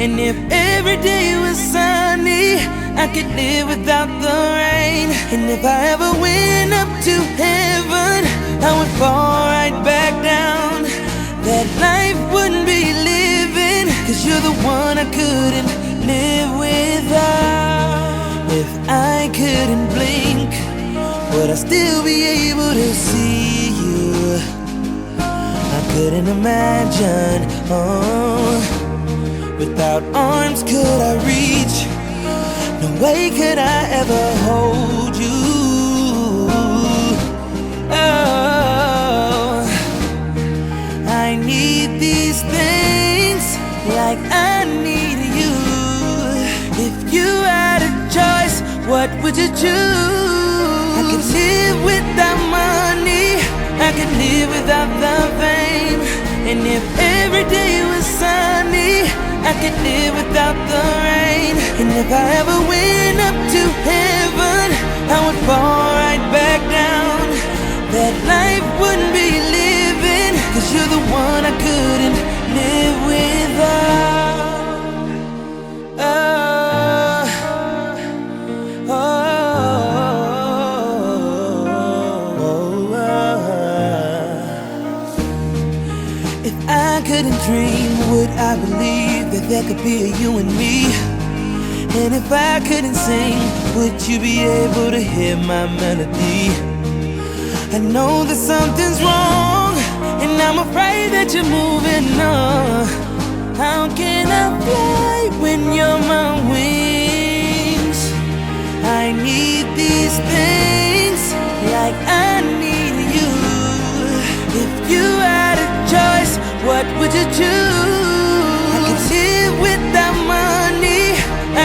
And if every day was sunny, I could live without the rain. And if I ever went up to heaven, I would fall right back down. That life wouldn't be living, 'cause you're the one I couldn't live without. If I couldn't blink, would I still be able to see you? I couldn't imagine, without arms could I reach. No way could I ever hold you. Oh, I need these things like I need you. If you had a choice, what would you choose? I could live without money, I could live without the fame. And if every day was sunny, I could live without the rain. And if I ever went up to heaven, I would fall right back down. That life wouldn't be living, 'cause you're the one I couldn't live without. If I couldn't dream, would I believe that there could be a you and me? And if I couldn't sing, would you be able to hear my melody? I know that something's wrong, and I'm afraid that you're moving on. How can I fly when you're my wings? I need these things like I need you. If you had a choice, what would you choose? I could live without money,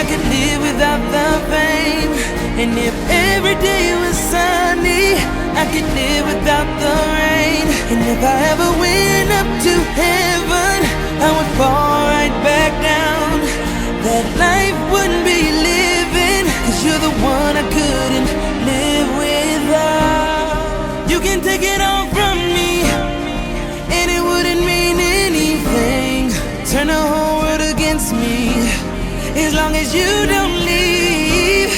I could live without the fame. And if every day was sunny, I could live without the rain. And if I ever went up to heaven, I would fall right back down. That life wouldn't be living, 'cause you're the one I couldn't live without. You can take it all from me, and it wouldn't mean anything. Turn the whole world against me, as long as you don't leave.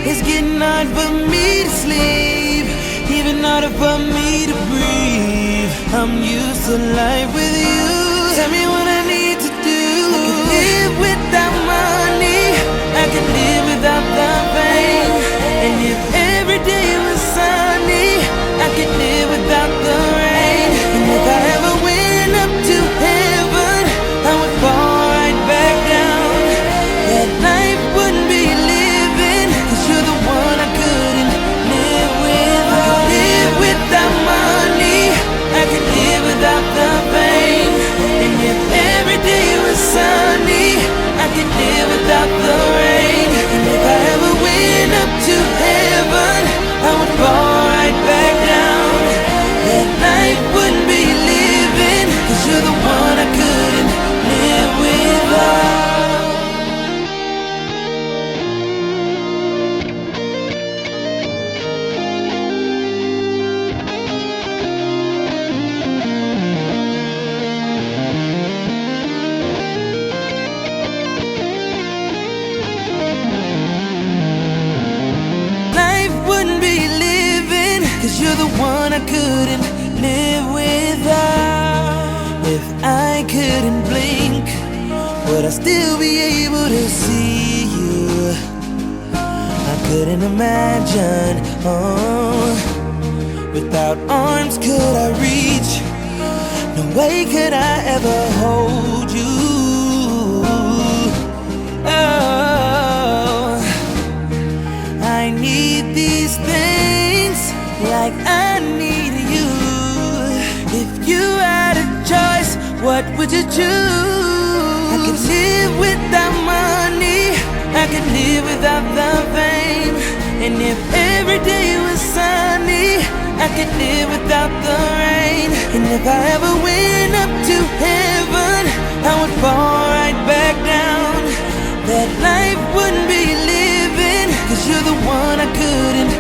It's getting hard for me to sleep, even harder for me to breathe. I'm used to life with you. Tell me what I need to do. I could live without money, I could live without the fame. And if every day was sunny, I could live without the rain. And if I ever went up to heaven, I would fall right back down. That life wouldn't be living, 'cause you're the one I couldn't live without. I could live without money, I could live without the fame. And if every day was sunny, I could live without the rain. And if I ever went up to heaven, I would fall right back down. That life wouldn't be living, 'cause you're the one I couldn't live without. Life wouldn't be living, 'cause you're the one I couldn't live without. If I couldn't blink, would I still be able to see you? I couldn't imagine, without arms could I reach. No way could I ever hold you. Oh, I need these things like I need you. If you had a choice, what would you choose? I could live without money, I could live without the fame. And if every day was sunny, I could live without the rain. And if I ever went up to heaven, I would fall right back down. That life wouldn't be living, 'cause you're the one I couldn't